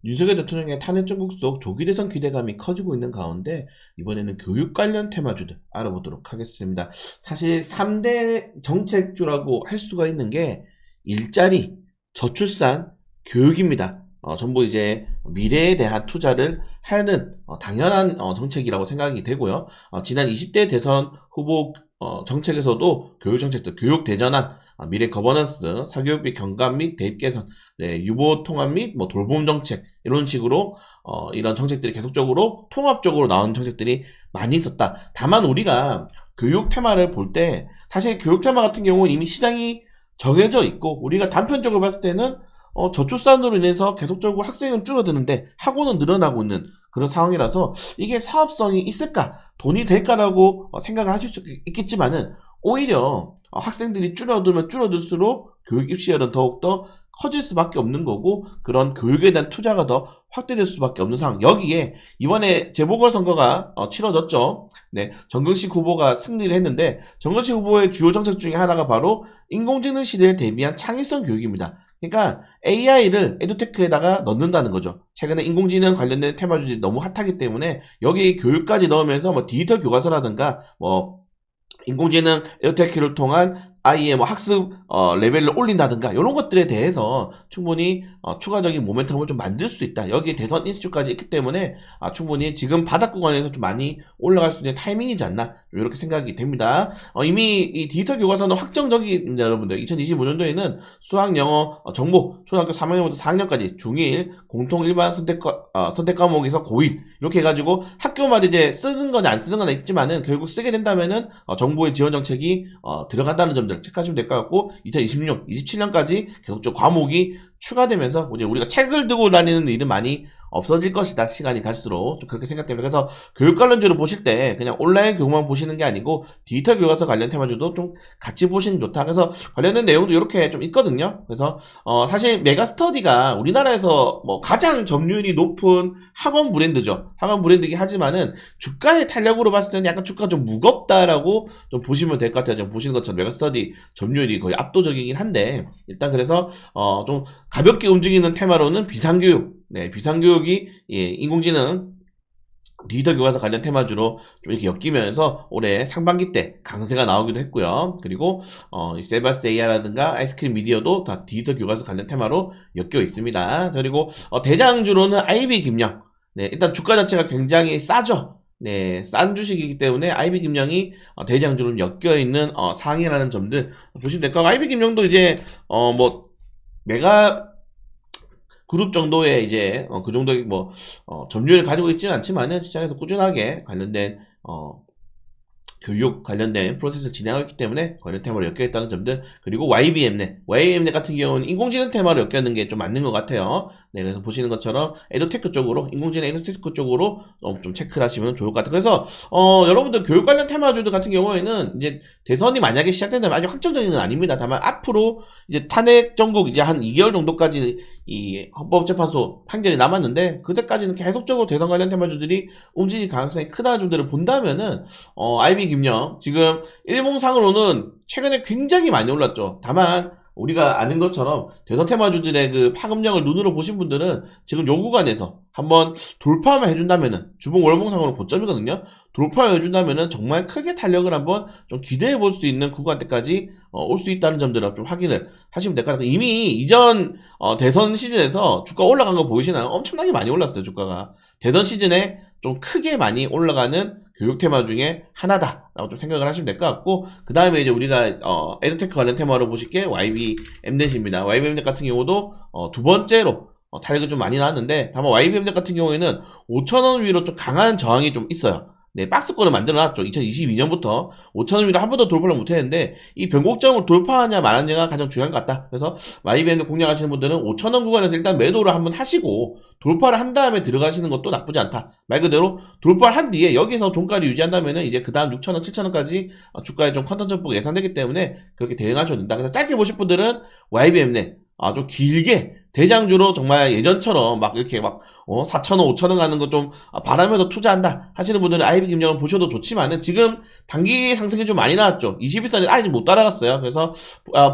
윤석열 대통령의 탄핵 정국 속 조기 대선 기대감이 커지고 있는 가운데 이번에는 교육 관련 테마주들 알아보도록 하겠습니다. 사실 3대 정책주라고 할 수가 있는 게 일자리, 저출산, 교육입니다. 전부 이제 미래에 대한 투자를 하는 당연한 정책이라고 생각이 되고요. 지난 20대 대선 후보 정책에서도 교육 정책들, 교육 대전환, 미래 거버넌스, 사교육비 경감 및 대입 개선, 네, 유보 통합 및 뭐 돌봄 정책 이런 식으로 이런 정책들이 계속적으로 통합적으로 나온 정책들이 많이 있었다. 다만 우리가 교육 테마를 볼 때 사실 교육 테마 같은 경우는 이미 시장이 정해져 있고 우리가 단편적으로 봤을 때는 저출산으로 인해서 계속적으로 학생은 줄어드는데 학원은 늘어나고 있는 그런 상황이라서 이게 사업성이 있을까? 돈이 될까라고 생각을 하실 수 있겠지만은 오히려 학생들이 줄어들면 줄어들수록 교육 입시열은 더욱더 커질 수밖에 없는 거고 그런 교육에 대한 투자가 더 확대될 수밖에 없는 상황. 여기에 이번에 재보궐선거가 치러졌죠. 네, 정근식 후보가 승리를 했는데 정근식 후보의 주요 정책 중에 하나가 바로 인공지능 시대에 대비한 창의성 교육입니다. 그러니까 AI를 에듀테크에다가 넣는다는 거죠. 최근에 인공지능 관련된 테마주들이 너무 핫하기 때문에 여기 교육까지 넣으면서 뭐 디지털 교과서라든가 뭐 인공지능 에듀테크를 통한 아이의 뭐 학습 레벨을 올린다든가 이런 것들에 대해서 충분히 추가적인 모멘텀을 좀 만들 수 있다. 여기에 대선 이슈까지 있기 때문에 충분히 지금 바닥 구간에서 좀 많이 올라갈 수 있는 타이밍이지 않나 이렇게 생각이 됩니다. 이미 이 디지털 교과서는 확정적입니다, 여러분들. 2025년도에는 수학, 영어, 정보 초등학교 3학년부터 4학년까지 중1 공통 일반 선택 과목에서 고1 이렇게 해가지고 학교마다 이제 쓰는 거냐 안 쓰는 거냐 있지만은 결국 쓰게 된다면은 정보의 지원 정책이 들어간다는 점들 체크하시면 될 것 같고 2026, 27년까지 계속적으로 과목이 추가되면서 이제 우리가 책을 들고 다니는 일은 많이 없어질 것이다. 시간이 갈수록 좀 그렇게 생각됩니다. 그래서 교육 관련주를 보실 때 그냥 온라인 교육만 보시는 게 아니고 디지털 교과서 관련 테마주도 좀 같이 보시면 좋다. 그래서 관련된 내용도 이렇게 좀 있거든요. 그래서 사실 메가스터디가 우리나라에서 뭐 가장 점유율이 높은 학원 브랜드죠. 학원 브랜드이긴 하지만은 주가의 탄력으로 봤을 때는 약간 주가가 좀 무겁다라고 좀 보시면 될 것 같아요. 지금 보시는 것처럼 메가스터디 점유율이 거의 압도적이긴 한데 일단 그래서 좀 가볍게 움직이는 테마로는 비상교육, 네, 비상교육이 인공지능 디지털 교과서 관련 테마주로 좀 이렇게 엮이면서 올해 상반기 때 강세가 나오기도 했고요. 그리고 이 세바스 AI라든가 아이스크림 미디어도 다 디지털 교과서 관련 테마로 엮여 있습니다. 그리고 대장주로는 IB 김영. 네, 일단 주가 자체가 굉장히 싸죠. 네, 싼 주식이기 때문에 IB 김영이 대장주로 엮여 있는 상이라는 점들 보시면 될 거고 IB 김영도 이제 뭐 메가 그룹 정도의 이제 그 정도의 뭐 점유율을 가지고 있지는 않지만은 시장에서 꾸준하게 관련된 교육 관련된 프로세스를 진행하고 있기 때문에 관련 테마로 엮여 있다는 점들 그리고 YBM넷 같은 경우는 인공지능 테마로 엮여 있는 게 좀 맞는 것 같아요. 네, 그래서 보시는 것처럼 에듀테크 쪽으로 인공지능 에듀테크 쪽으로 좀 체크를 하시면 좋을 것 같아요. 그래서 여러분들 교육 관련 테마주들 같은 경우에는 이제 대선이 만약에 시작된다면 아직 확정적인 건 아닙니다. 다만 앞으로 이제 탄핵 정국 이제 한 2개월 정도까지 이 헌법재판소 판결이 남았는데 그때까지는 계속적으로 대선 관련 테마주들이 움직일 가능성이 크다는 점들을 본다면은 IB 김영 지금 일봉상으로는 최근에 굉장히 많이 올랐죠. 다만 우리가 아는 것처럼 대선 테마주들의 그 파급력을 눈으로 보신 분들은 지금 요 구간에서 한번 돌파만 해준다면은 주봉 월봉상으로 고점이거든요. 돌파해준다면은 정말 크게 탄력을 한번 좀 기대해 볼 수 있는 구간대까지 올 수 있다는 점들을 좀 확인을 하시면 될 것 같아요. 이미 이전 대선 시즌에서 주가 올라간 거 보이시나요? 엄청나게 많이 올랐어요, 주가가. 대선 시즌에 좀 크게 많이 올라가는 교육 테마 중에 하나다라고 좀 생각을 하시면 될 것 같고 그 다음에 이제 우리가 에듀테크 관련 테마로 보실 게 YBM넷입니다. YBM넷 같은 경우도 두 번째로 타격이 좀 많이 나왔는데 다만 YBM넷 같은 경우에는 5,000원 위로 좀 강한 저항이 좀 있어요. 네, 박스권을 만들어놨죠. 2022년부터 5,000원 위로 한 번도 돌파를 못했는데 이 변곡점을 돌파하냐 말하냐가 가장 중요한 것 같다. 그래서 YBM넷 공략하시는 분들은 5,000원 구간에서 일단 매도를 한번 하시고 돌파를 한 다음에 들어가시는 것도 나쁘지 않다. 말 그대로 돌파를 한 뒤에 여기서 종가를 유지한다면은 이제 그 다음 6,000원, 7,000원까지 주가에 좀 컨텐츠 폭이 예상되기 때문에 그렇게 대응하셔도 된다. 그래서 짧게 보실 분들은 YBM넷 좀 길게 대장주로 정말 예전처럼 막 이렇게 막 4,000원, 5,000원 가는 거 좀 바라면서 투자한다 하시는 분들은 IB 김영을 보셔도 좋지만은 지금 단기 상승이 좀 많이 나왔죠. 21선이 아직 못 따라갔어요. 그래서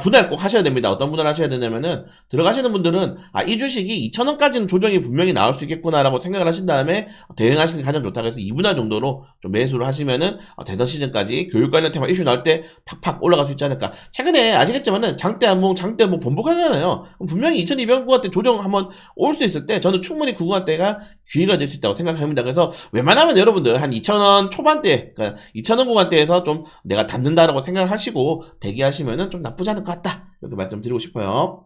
분할 꼭 하셔야 됩니다. 어떤 분할 하셔야 되냐면은 들어가시는 분들은 이 주식이 2,000원까지는 조정이 분명히 나올 수 있겠구나라고 생각을 하신 다음에 대응하시는 게 가장 좋다. 그래서 2분할 정도로 좀 매수를 하시면은 대선 시즌까지 교육 관련 테마 이슈 나올 때 팍팍 올라갈 수 있지 않을까. 최근에 아시겠지만은 장대 한봉, 장대 한봉 번복하잖아요. 분명히 2,200원대 조정 한번 올 수 있을 때 저는 충분히 그 구간대가 기회가 될 수 있다고 생각합니다. 그래서 웬만하면 여러분들 한 2,000원 초반대, 그러니까 2,000원 구간대에서 좀 내가 담는다라고 생각을 하시고 대기하시면은 좀 나쁘지 않을 것 같다. 이렇게 말씀드리고 싶어요.